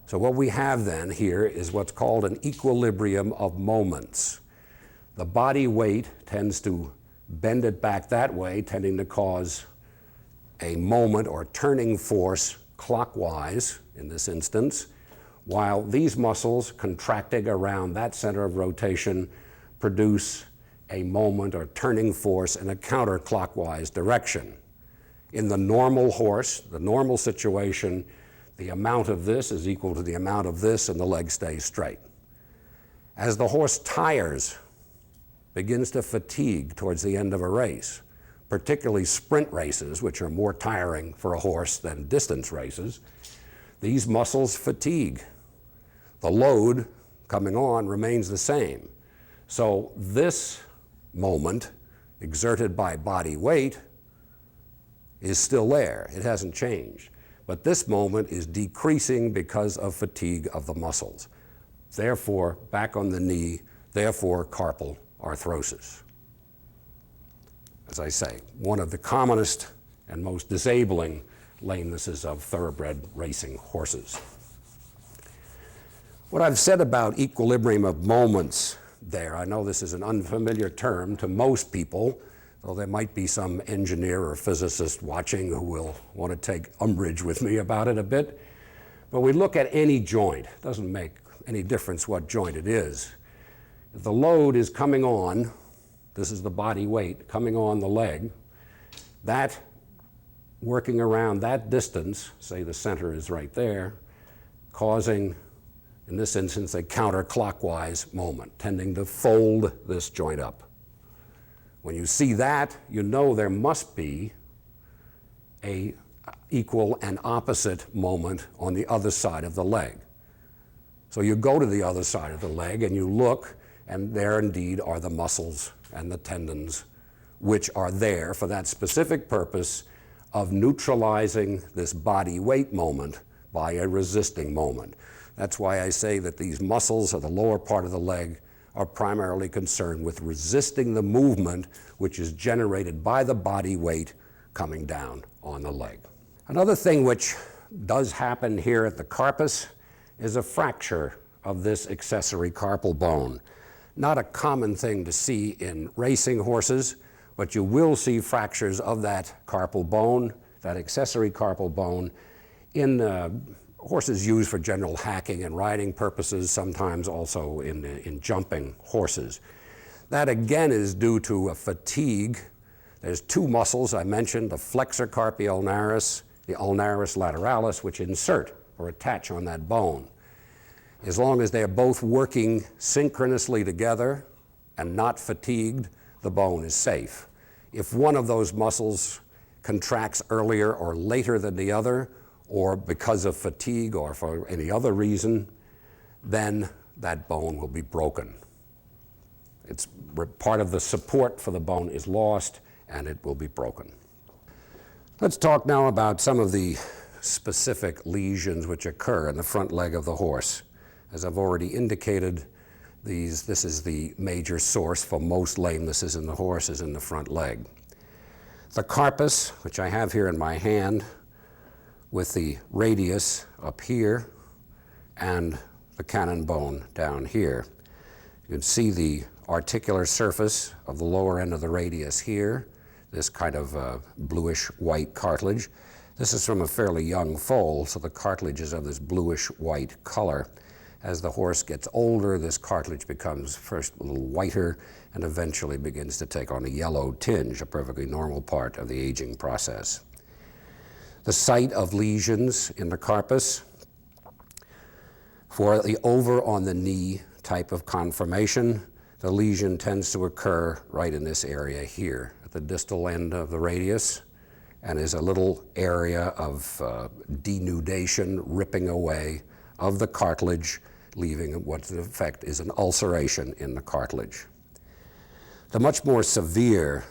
So what we have then here is what's called an equilibrium of moments. The body weight tends to bend it back that way, tending to cause a moment or turning force clockwise in this instance, while these muscles contracting around that center of rotation produce a moment or turning force in a counterclockwise direction. In the normal horse, the normal situation, the amount of this is equal to the amount of this and the leg stays straight. As the horse tires, begins to fatigue towards the end of a race, particularly sprint races, which are more tiring for a horse than distance races, these muscles fatigue. The load coming on remains the same. So this moment exerted by body weight is still there. It hasn't changed. But this moment is decreasing because of fatigue of the muscles. Therefore, back on the knee, therefore carpal arthrosis. As I say, one of the commonest and most disabling lamenesses of thoroughbred racing horses. What I've said about equilibrium of moments there, I know this is an unfamiliar term to most people, though there might be some engineer or physicist watching who will want to take umbrage with me about it a bit. But we look at any joint. It doesn't make any difference what joint it is. If the load is coming on, this is the body weight coming on the leg, that working around that distance, say the center is right there, causing, in this instance, a counterclockwise moment, tending to fold this joint up. When you see that, you know there must be an equal and opposite moment on the other side of the leg. So you go to the other side of the leg and you look, and there indeed are the muscles and the tendons which are there for that specific purpose of neutralizing this body weight moment by a resisting moment. That's why I say that these muscles of the lower part of the leg are primarily concerned with resisting the movement which is generated by the body weight coming down on the leg. Another thing which does happen here at the carpus is a fracture of this accessory carpal bone. Not a common thing to see in racing horses, but you will see fractures of that carpal bone, that accessory carpal bone, in horses used for general hacking and riding purposes, sometimes also in jumping horses. That again is due to a fatigue. There's two muscles I mentioned, the flexor carpi ulnaris, the ulnaris lateralis, which insert or attach on that bone. As long as they're both working synchronously together and not fatigued, the bone is safe. If one of those muscles contracts earlier or later than the other, or because of fatigue or for any other reason, then that bone will be broken. It's part of the support for the bone is lost and it will be broken. Let's talk now about some of the specific lesions which occur in the front leg of the horse. As I've already indicated, this is the major source for most lamenesses in the horse is in the front leg. The carpus, which I have here in my hand, with the radius up here and the cannon bone down here. You can see the articular surface of the lower end of the radius here, this kind of bluish-white cartilage. This is from a fairly young foal, so the cartilage is of this bluish-white color. As the horse gets older, this cartilage becomes first a little whiter and eventually begins to take on a yellow tinge, a perfectly normal part of the aging process. The site of lesions in the carpus for the over on the knee type of conformation, the lesion tends to occur right in this area here at the distal end of the radius, and is a little area of denudation, ripping away of the cartilage, leaving what in effect is an ulceration in the cartilage. The much more severe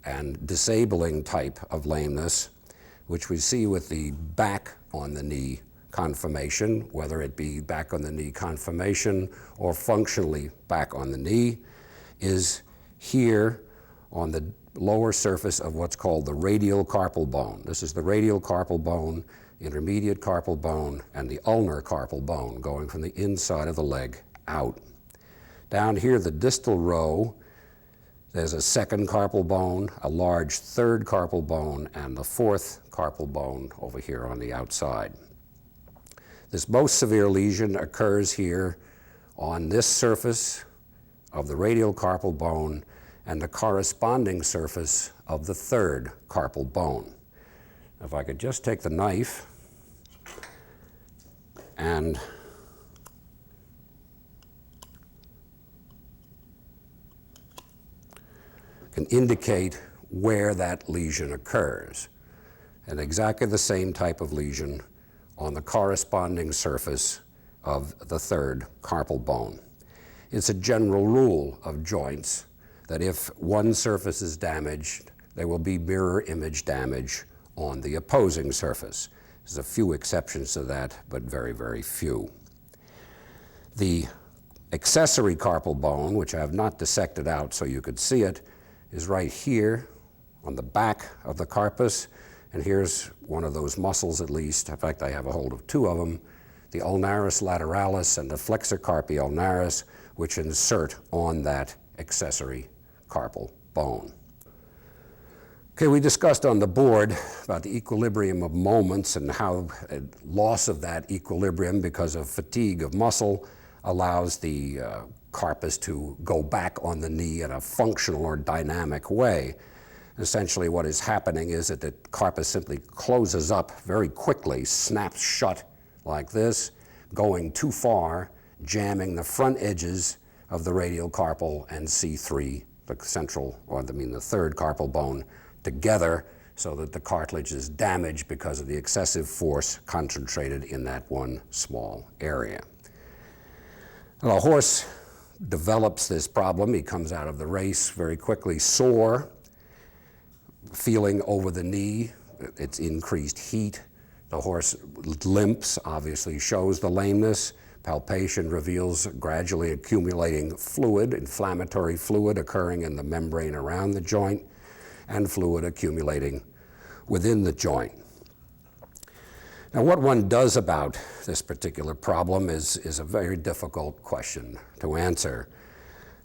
and disabling type of lameness, which we see with the back on the knee conformation, whether it be back on the knee conformation or functionally back on the knee, is here on the lower surface of what's called the radial carpal bone. This is the radial carpal bone. intermediate carpal bone, and the ulnar carpal bone going from the inside of the leg out. Down here, the distal row, there's a second carpal bone, a large third carpal bone, and the fourth carpal bone over here on the outside. This most severe lesion occurs here on this surface of the radial carpal bone and the corresponding surface of the third carpal bone. If I could just take the knife and can indicate where that lesion occurs. And exactly the same type of lesion on the corresponding surface of the third carpal bone. It's a general rule of joints that if one surface is damaged, there will be mirror image damage on the opposing surface. There's a few exceptions to that, but very, very few. The accessory carpal bone, which I have not dissected out so you could see it, is right here on the back of the carpus, and here's one of those muscles at least. In fact, I have a hold of two of them, the ulnaris lateralis and the flexor carpi ulnaris, which insert on that accessory carpal bone. Okay, we discussed on the board about the equilibrium of moments and how a loss of that equilibrium because of fatigue of muscle allows the carpus to go back on the knee in a functional or dynamic way. Essentially what is happening is that the carpus simply closes up very quickly, snaps shut like this, going too far, jamming the front edges of the radial carpal and C3, the central, or the third carpal bone, together so that the cartilage is damaged because of the excessive force concentrated in that one small area. Well, a horse develops this problem. He comes out of the race very quickly sore, feeling over the knee. It's increased heat. The horse limps, obviously shows the lameness. Palpation reveals gradually accumulating fluid, inflammatory fluid occurring in the membrane around the joint, and fluid accumulating within the joint. Now, what one does about this particular problem is a very difficult question to answer.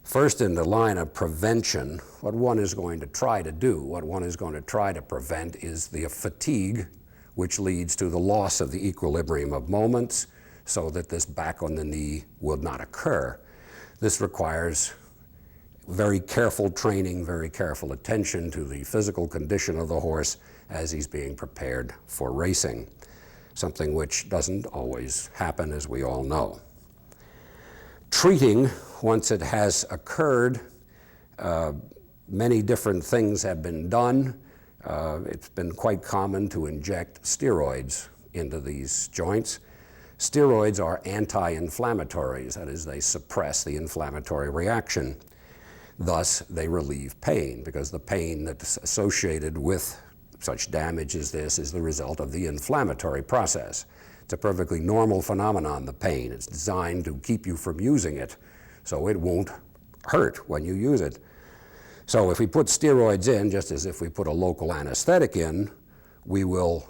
First, in the line of prevention, what one is going to try to do, what one is going to try to prevent is the fatigue, which leads to the loss of the equilibrium of moments so that this back on the knee will not occur. This requires very careful training, very careful attention to the physical condition of the horse as he's being prepared for racing, something which doesn't always happen, as we all know. Treating, once it has occurred, many different things have been done. It's been quite common to inject steroids into these joints. Steroids are anti-inflammatories, that is, they suppress the inflammatory reaction. Thus, they relieve pain, because the pain that's associated with such damage as this is the result of the inflammatory process. It's a perfectly normal phenomenon, the pain. It's designed to keep you from using it, so it won't hurt when you use it. So if we put steroids in, just as if we put a local anesthetic in, we will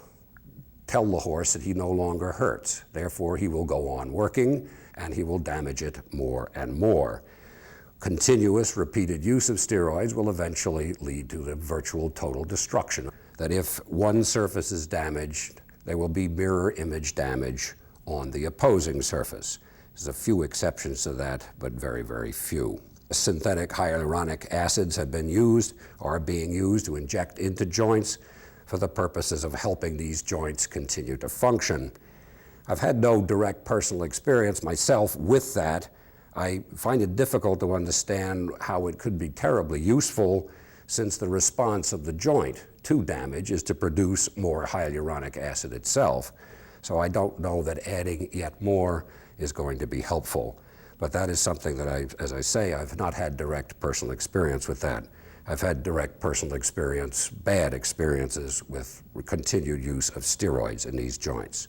tell the horse that he no longer hurts. Therefore, he will go on working, and he will damage it more and more. Continuous, repeated use of steroids will eventually lead to the virtual total destruction. That if one surface is damaged, there will be mirror image damage on the opposing surface. There's a few exceptions to that, but very, very few. Synthetic hyaluronic acids have been used, or are being used to inject into joints for the purposes of helping these joints continue to function. I've had no direct personal experience myself with that. I find it difficult to understand how it could be terribly useful, since the response of the joint to damage is to produce more hyaluronic acid itself. So I don't know that adding yet more is going to be helpful. But that is something that as I say, I've not had direct personal experience with that. I've had direct personal experience, bad experiences with continued use of steroids in these joints.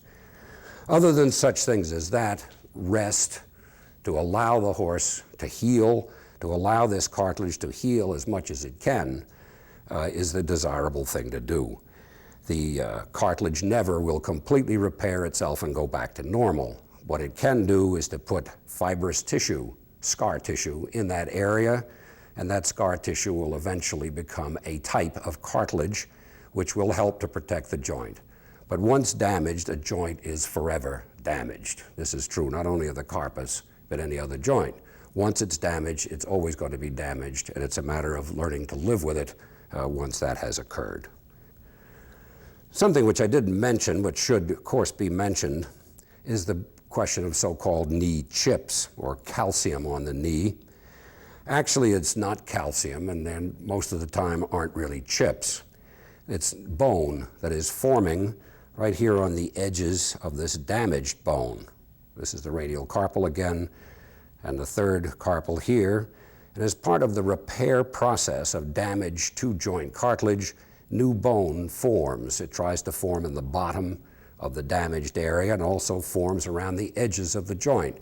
Other than such things as that, rest, to allow the horse to heal, to allow this cartilage to heal as much as it can, is the desirable thing to do. The cartilage never will completely repair itself and go back to normal. What it can do is to put fibrous tissue, scar tissue, in that area, and that scar tissue will eventually become a type of cartilage which will help to protect the joint. But once damaged, a joint is forever damaged. This is true not only of the carpus, but any other joint. Once it's damaged, it's always going to be damaged, and it's a matter of learning to live with it once that has occurred. Something which I didn't mention, but should of course be mentioned, is the question of so-called knee chips, or calcium on the knee. Actually, it's not calcium, and then most of the time aren't really chips. It's bone that is forming right here on the edges of this damaged bone. This is the radial carpal again, and the third carpal here. And as part of the repair process of damage to joint cartilage, new bone forms. It tries to form in the bottom of the damaged area and also forms around the edges of the joint.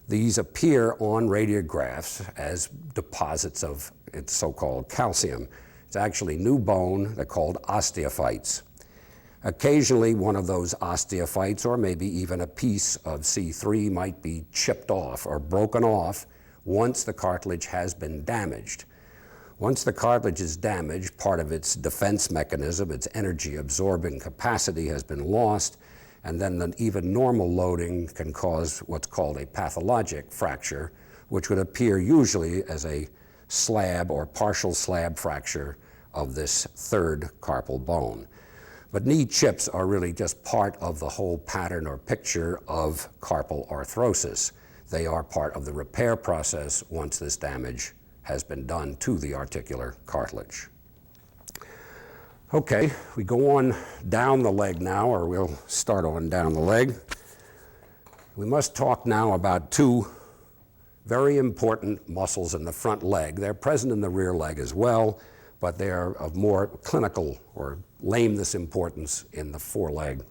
These appear on radiographs as deposits of its so-called calcium. It's actually new bone. They're called osteophytes. Occasionally, one of those osteophytes, or maybe even a piece of C3, might be chipped off or broken off once the cartilage has been damaged. Once the cartilage is damaged, part of its defense mechanism, its energy absorbing capacity, has been lost, and then even normal loading can cause what's called a pathologic fracture, which would appear usually as a slab or partial slab fracture of this third carpal bone. But knee chips are really just part of the whole pattern or picture of carpal arthrosis. They are part of the repair process once this damage has been done to the articular cartilage. Okay, we go on down the leg now, or we'll start on down the leg. We must talk now about two very important muscles in the front leg. They're present in the rear leg as well, but they are of more clinical or lameness importance in the foreleg.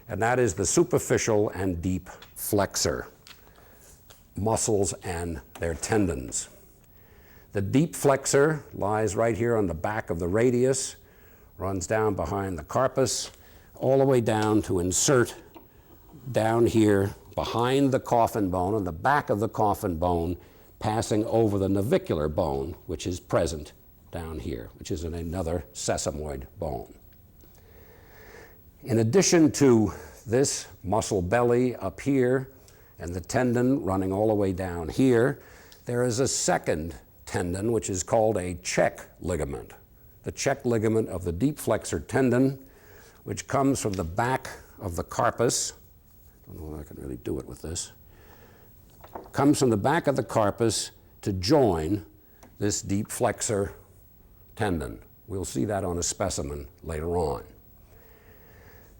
And that is the superficial and deep flexor muscles and their tendons. The deep flexor lies right here on the back of the radius, runs down behind the carpus, all the way down to insert down here behind the coffin bone, on the back of the coffin bone, passing over the navicular bone, which is present down here, which is in another sesamoid bone. In addition to this muscle belly up here and the tendon running all the way down here, there is a second tendon, which is called a check ligament. The check ligament of the deep flexor tendon, which comes from the back of the carpus. I don't know if I can really do it with this. Comes from the back of the carpus to join this deep flexor tendon. We'll see that on a specimen later on.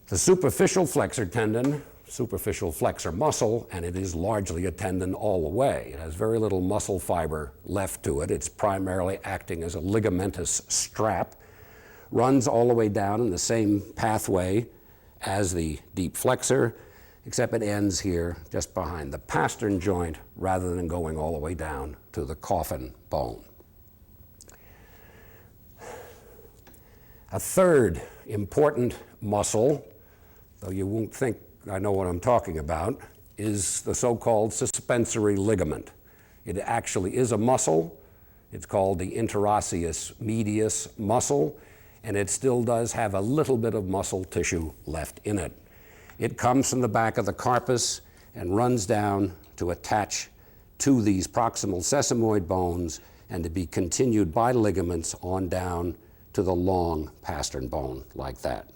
The superficial flexor tendon, superficial flexor muscle, and it is largely a tendon all the way. It has very little muscle fiber left to it. It's primarily acting as a ligamentous strap, runs all the way down in the same pathway as the deep flexor, except it ends here just behind the pastern joint rather than going all the way down to the coffin bone. A third important muscle, though you won't think I know what I'm talking about, is the so-called suspensory ligament. It actually is a muscle. It's called the interosseous medius muscle, and it still does have a little bit of muscle tissue left in it. It comes from the back of the carpus and runs down to attach to these proximal sesamoid bones and to be continued by ligaments on down to the long pastern bone like that,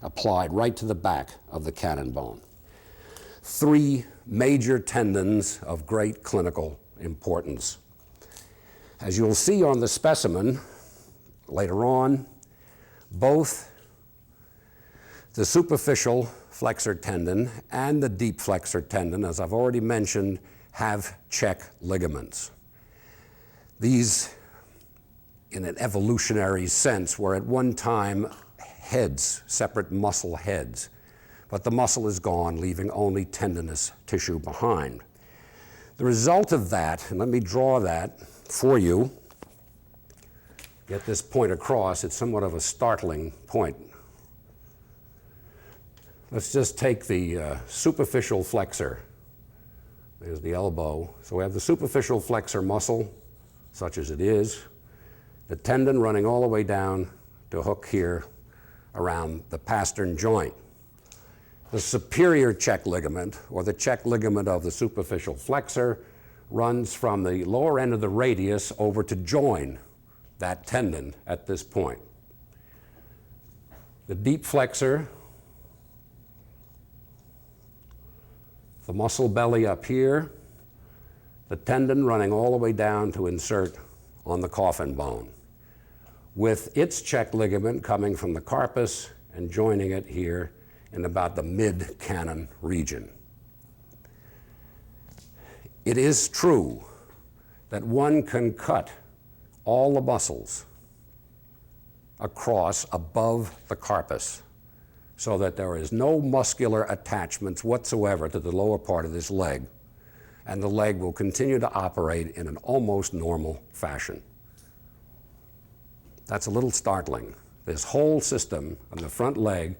applied right to the back of the cannon bone. Three major tendons of great clinical importance. As you'll see on the specimen later on, both the superficial flexor tendon and the deep flexor tendon, as I've already mentioned, have check ligaments. These, in an evolutionary sense, were at one time heads, separate muscle heads, but the muscle is gone, leaving only tendinous tissue behind. The result of that, and let me draw that for you, get this point across. It's somewhat of a startling point Let's just take the superficial flexor. There's the elbow. So we have the superficial flexor muscle, such as it is, the tendon running all the way down to hook here around the pastern joint. The superior check ligament, or the check ligament of the superficial flexor, runs from the lower end of the radius over to join that tendon at this point. The deep flexor, the muscle belly up here, the tendon running all the way down to insert on the coffin bone, with its check ligament coming from the carpus and joining it here in about the mid-cannon region. It is true that one can cut all the muscles across above the carpus so that there is no muscular attachments whatsoever to the lower part of this leg, and the leg will continue to operate in an almost normal fashion. That's a little startling. This whole system on the front leg,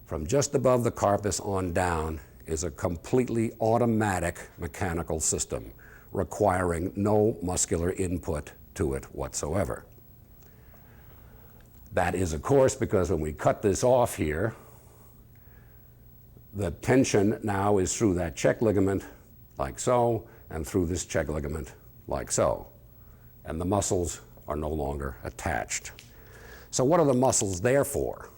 from just above the carpus on down, is a completely automatic mechanical system requiring no muscular input to it whatsoever. That is, of course, because when we cut this off here, the tension now is through that check ligament, like so, and through this check ligament, like so. And the muscles are no longer attached. So what are the muscles there for?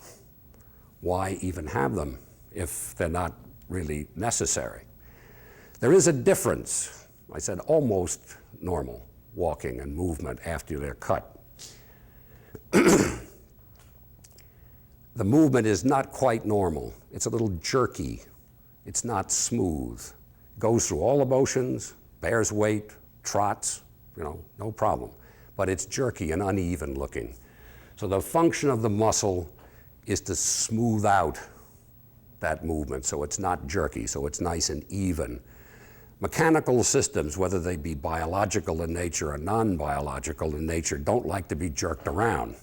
Why even have them if they're not really necessary? There is a difference. I said almost normal walking and movement after they're cut. The movement is not quite normal. It's a little jerky. It's not smooth. Goes through all the motions, bears weight, trots, no problem. But it's jerky and uneven looking. So the function of the muscle is to smooth out that movement so it's not jerky, so it's nice and even. Mechanical systems, whether they be biological in nature or non-biological in nature, don't like to be jerked around.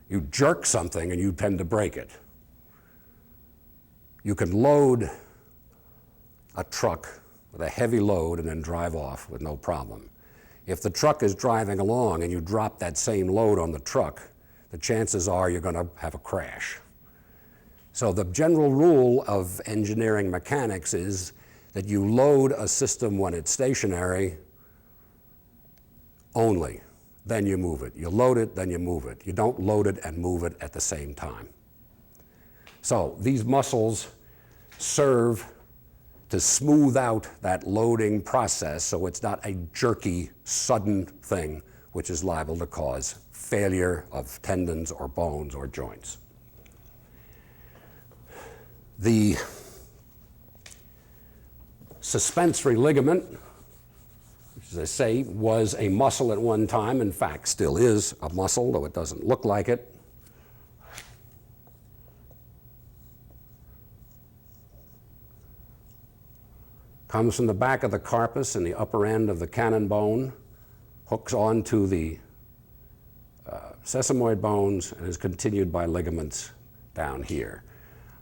You jerk something and you tend to break it. You can load a truck with a heavy load and then drive off with no problem. If the truck is driving along and you drop that same load on the truck, the chances are you're going to have a crash. So the general rule of engineering mechanics is that you load a system when it's stationary only. Then you move it. You load it, then you move it. You don't load it and move it at the same time. So these muscles serve to smooth out that loading process so it's not a jerky, sudden thing which is liable to cause failure of tendons or bones or joints. The suspensory ligament, as I say, was a muscle at one time, in fact still is a muscle, though it doesn't look like it. Comes from the back of the carpus and the upper end of the cannon bone, hooks onto the sesamoid bones, and is continued by ligaments down here.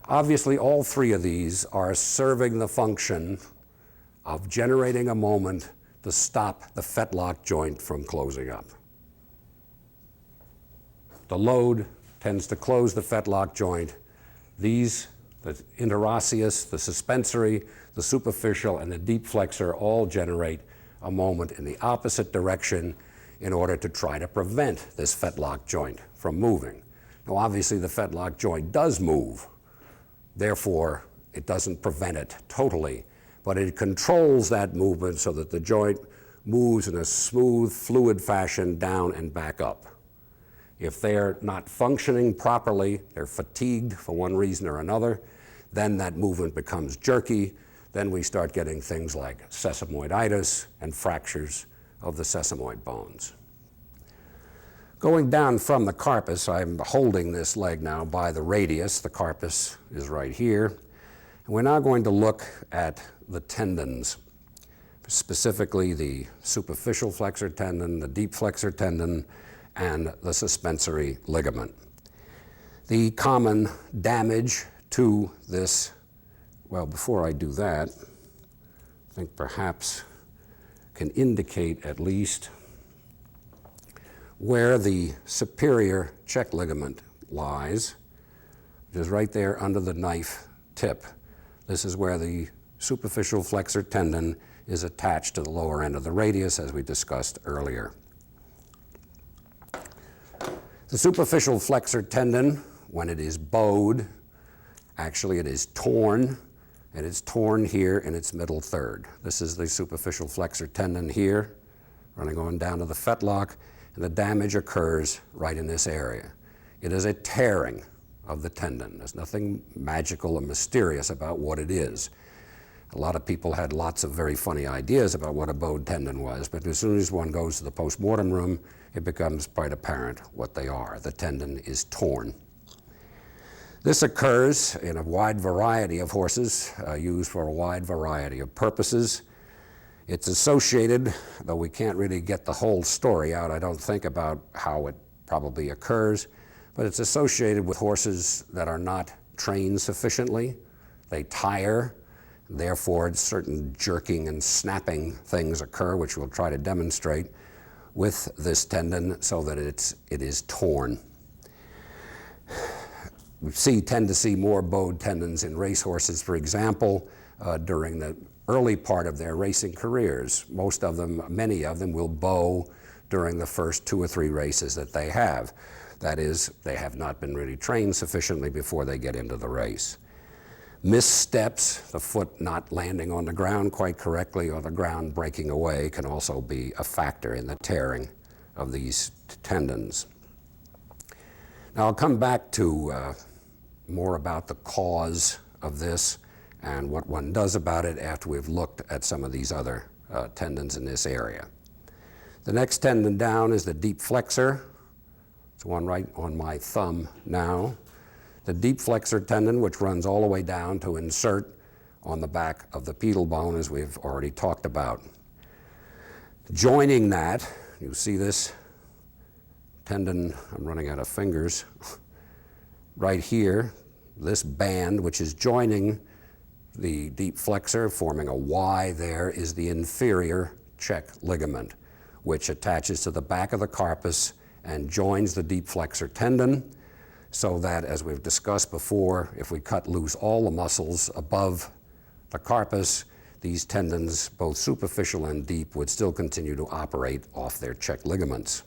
Obviously, all three of these are serving the function of generating a moment to stop the fetlock joint from closing up. The load tends to close the fetlock joint. These, the interosseous, the suspensory, the superficial, and the deep flexor all generate a moment in the opposite direction in order to try to prevent this fetlock joint from moving. Now, obviously, the fetlock joint does move. Therefore, it doesn't prevent it totally, but it controls that movement so that the joint moves in a smooth, fluid fashion down and back up. If they're not functioning properly, they're fatigued for one reason or another, then that movement becomes jerky. Then we start getting things like sesamoiditis and fractures of the sesamoid bones. Going down from the carpus, I'm holding this leg now by the radius. The carpus is right here. And we're now going to look at the tendons, specifically the superficial flexor tendon, the deep flexor tendon, and the suspensory ligament. The common damage to this. Well, before I do that, I think perhaps can indicate at least where the superior check ligament lies, which is right there under the knife tip. This is where the superficial flexor tendon is attached to the lower end of the radius, as we discussed earlier. The superficial flexor tendon, when it is bowed, actually it is torn, and it's torn here in its middle third. This is the superficial flexor tendon here, running on down to the fetlock, and the damage occurs right in this area. It is a tearing of the tendon. There's nothing magical or mysterious about what it is. A lot of people had lots of very funny ideas about what a bowed tendon was, but as soon as one goes to the post-mortem room, it becomes quite apparent what they are. The tendon is torn. This occurs in a wide variety of horses, used for a wide variety of purposes. It's associated, though we can't really get the whole story out, I don't think, about how it probably occurs, but it's associated with horses that are not trained sufficiently. They tire, therefore certain jerking and snapping things occur, which we'll try to demonstrate with this tendon so that it is torn. We tend to see more bowed tendons in racehorses, for example, during the early part of their racing careers. Many of them will bow during the first 2 or 3 races that they have. That is, they have not been really trained sufficiently before they get into the race. Missteps, the foot not landing on the ground quite correctly or the ground breaking away, can also be a factor in the tearing of these tendons. Now I'll come back to more about the cause of this and what one does about it after we've looked at some of these other tendons in this area. The next tendon down is the deep flexor. It's one right on my thumb now. The deep flexor tendon, which runs all the way down to insert on the back of the pedal bone, as we've already talked about. Joining that, you see this tendon, I'm running out of fingers, right here, this band, which is joining the deep flexor, forming a Y there, is the inferior check ligament, which attaches to the back of the carpus and joins the deep flexor tendon, so that, as we've discussed before, if we cut loose all the muscles above the carpus, these tendons, both superficial and deep, would still continue to operate off their check ligaments.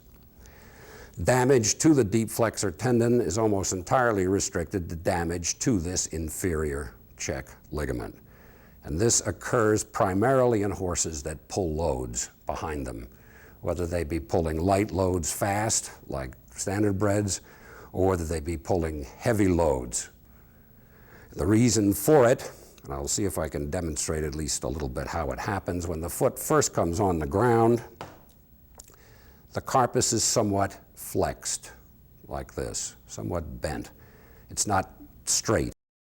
Damage to the deep flexor tendon is almost entirely restricted to damage to this inferior check ligament. And this occurs primarily in horses that pull loads behind them, whether they be pulling light loads fast, like standardbreds, or whether they be pulling heavy loads. The reason for it, and I'll see if I can demonstrate at least a little bit how it happens, when the foot first comes on the ground, the carpus is somewhat flexed, like this, somewhat bent. It's not straight.